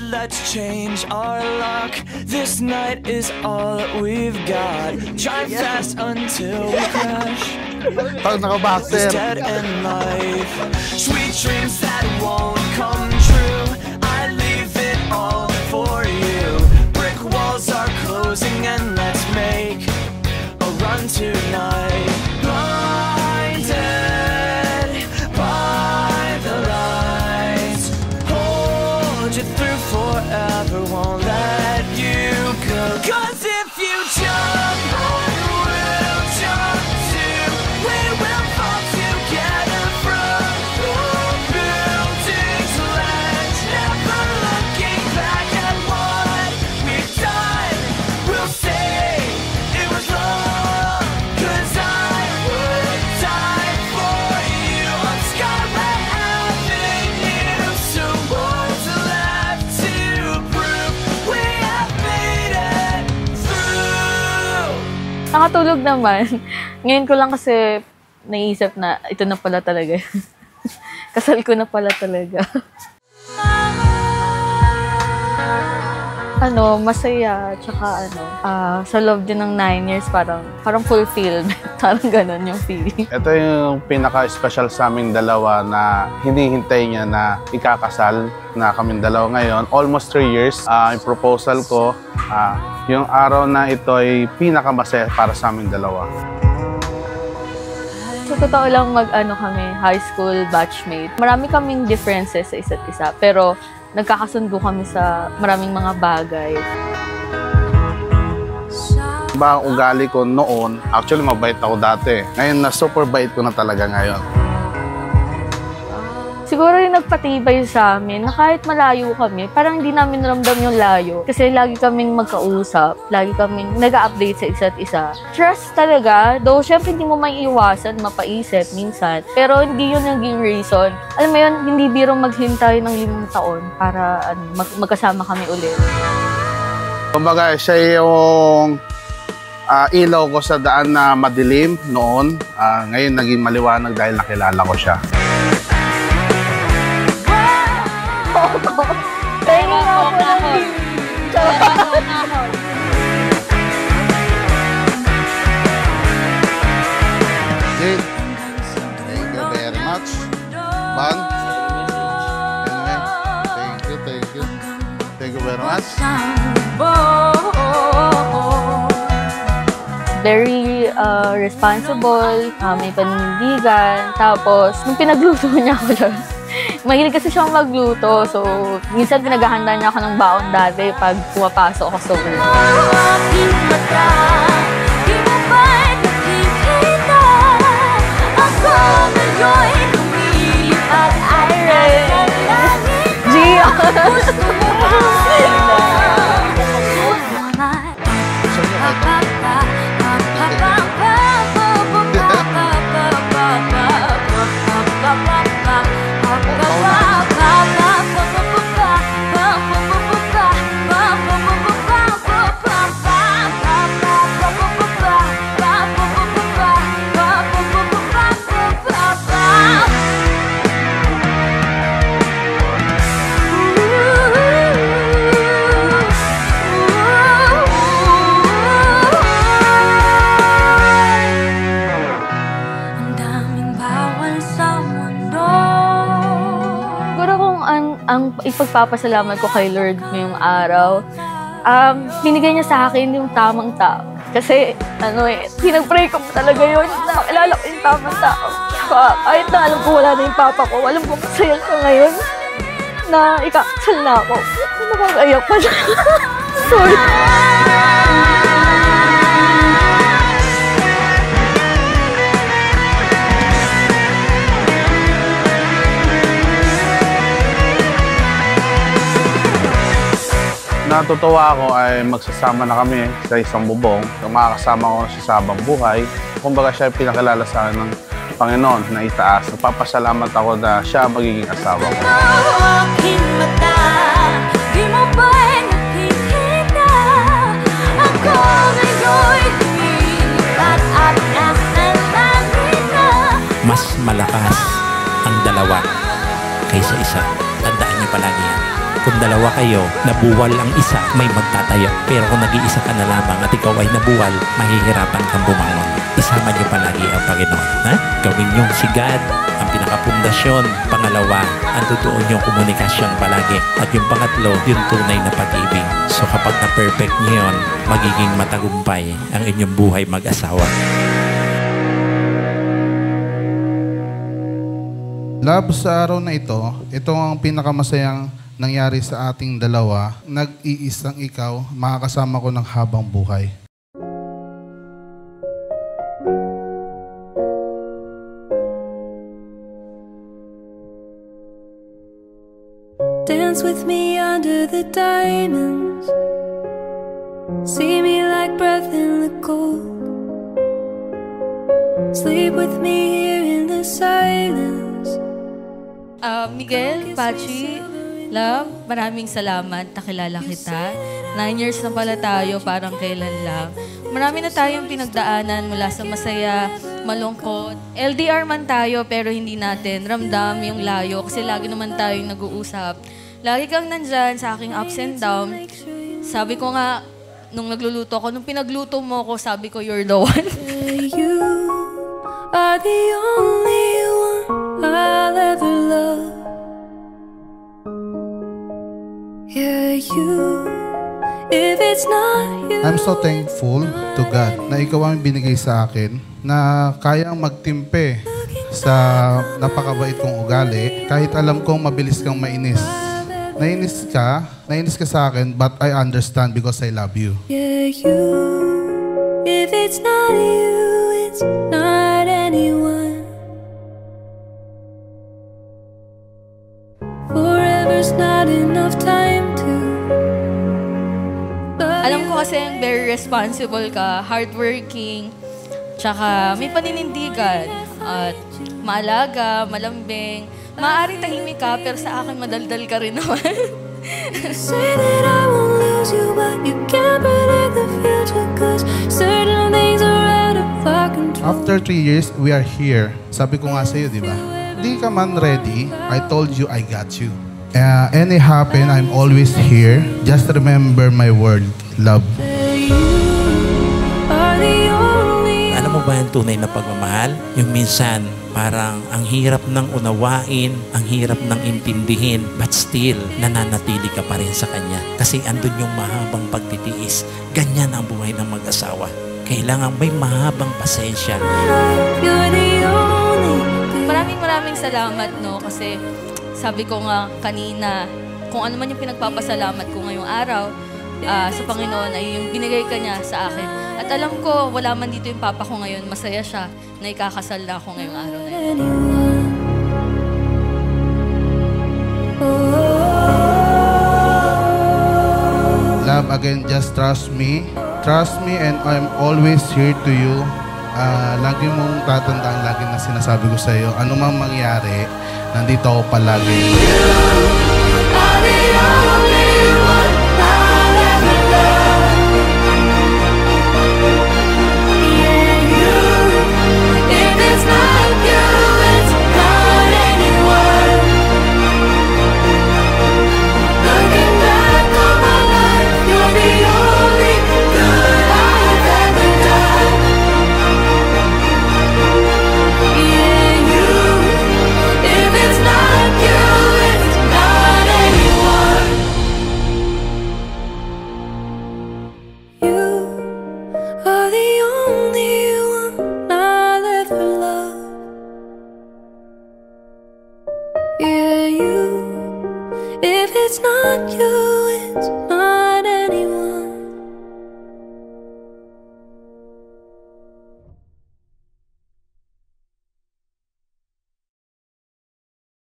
Let's change our luck. This night is all that we've got. Drive fast until we crash. This dead end life. Sweet dreams that won't come true. I leave it all for you. Brick walls are closing and let's make a run tonight. Blinded by the lights. Hold you through forever, won't let you go. 'Cause if you jump, I will jump too. We will fall together from tall buildings, ledge, never looking back at what we've done. We'll say it was wrong, 'cause I would die for you on Scarlet Avenue. So what's left to prove? We have made it through. Nakatulog naman. Ngayon ko lang kasi naisip na ito na pala talaga. Kasal ko na pala talaga. Masaya. Tsaka sa loob din ng 9 years, parang fulfilled. Parang ganun yung feeling. Ito yung pinaka-special sa aming dalawa na hinihintay niya na ikakasal na kaming dalawa ngayon. Almost 3 years. Yung proposal ko, yung araw na ito ay pinakamasaya para sa aming dalawa. Sa totoo lang kami, high school batchmate. Marami kaming differences sa isa't isa, pero nagkakasundo kami sa maraming mga bagay. Ba ang ugali ko noon, actually mabait ako dati. Ngayon na super bait ko na talaga ngayon. Siguro yung nagpatibay sa amin na kahit malayo kami, parang hindi namin ramdam yung layo. Kasi lagi kaming magkausap, lagi kaming nag-update sa isa't isa. Trust talaga, though syempre hindi mo maiiwasan, mapaisip minsan. Pero hindi yun naging reason. Alam mo yun, hindi birong maghintay ng 5 taon para magkasama kami ulit. Kumbaga, siya yung ilaw ko sa daan na madilim noon. Ngayon naging maliwanag dahil nakilala ko siya. Pengi nga po ng Jade, thank you very much. Ban, anyway, thank you. Thank you very much. Very responsible, may paninindigan. Tapos, nung pinagluto niya ako dyan, mahilig kasi siyang magluto. So, minsan pinaghahanda niya ako ng baon dati pag pumapasok ako sa work. Ang ipagpapasalamat ko kay Lord ngayong araw, binigay niya sa akin yung tamang tao. Kasi, pinag-pray ko talaga yun. Nakilala ko yung tamang tao. Kahit na alam ko wala na yung papa ko, alam ko masaya ka ngayon na ikakasal na ako. Nakakaiyak pa siya. Sorry. Natutuwa ako ay magsasama na kami sa isang bubong. Makakasama ko na siya sa habang buhay. Kumbaga siya ay pinakilala sa akin ng Panginoon na itaas. Nagpapasalamat ako na siya magiging asawa ko. Aking mata, di mo ba'y nakikita? Ako ngayon'y lumilipat at nasa langit na. Mas malakas ang dalawa kaysa isa. Tandaan niyo palagi yan. Kung dalawa kayo, nabuwal ang isa, may magtatayo. Pero kung nag-iisa ka na lamang at ikaw ay nabuwal, mahihirapan kang bumangon. Isama niyo palagi ang Panginoon. Ha? Gawin niyong si God ang pinakapundasyon. Pangalawa, ang totoo niyong komunikasyon palagi. At yung pangatlo, yung tunay na pag-ibig. So kapag na-perfect niyo yun, magiging matagumpay ang inyong buhay mag-asawa. Love, sa araw na ito ang pinakamasayang nangyari sa ating dalawa. Nag-iisang ikaw, makakasama ko ng habang buhay. Dance with me under the diamonds. See me like breath in the cold. Sleep with me here in the silence. Miguel, Pachi, love, maraming salamat. Nakilala kita. 9 years na pala tayo, parang kailan lang. Marami na tayong pinagdaanan mula sa masaya, malungkot. LDR man tayo, pero hindi natin ramdam yung layo kasi lagi naman tayong nag-uusap. Lagi kang nandyan sa aking ups and down. Sabi ko nga, nung nagluluto ako, nung pinagluto mo ko, sabi ko, you're the one. You are the only one I'll ever love. Yeah, you. If it's not you. I'm so thankful to God na ikaw ang binigay sa akin na kayang magtimpe sa napakabait kong ugali kahit alam kong mabilis kang mainis. Nainis ka sa akin, but I understand because I love you. Yeah, you. If it's not you, it's not anyone. Forever's not enough time to. Alam ko kasi very responsible ka, hardworking, tsaka may paninindigan, at maalaga, malambing. Maaaring tahimik ka, pero sa akin madaldal ka rin naman. Say that I won't lose you, but you can't predict the future, 'cause certain things are out of our control. After 3 years, we are here. Sabi ko nga sa'yo, di ba? Di ka man ready, I told you I got you. Any happen, I'm always here. Just remember my word, love. Alam mo ba yung tunay na pagmamahal? Yung minsan, parang ang hirap ng unawain, ang hirap ng intindihin, but still, nananatili ka pa rin sa kanya. Kasi andun yung mahabang pagtitiis. Ganyan ang buhay ng mag-asawa. Kailangan may mahabang pasensya. Maraming salamat, no? Kasi sabi ko nga kanina, kung ano man yung pinagpapasalamat ko ngayong araw, sa Panginoon ay yung binigay ka niya sa akin. At alam ko, wala man dito yung papa ko ngayon, masaya siya na ikakasal na ako ngayong araw na yun. Love, again, just trust me. Trust me and I'm always here to you. Lagi mong tatandaan, lagi na sinasabi ko sa iyo, ano mang mangyari, nandito ako palagi. Yeah, you. If it's not you, it's not.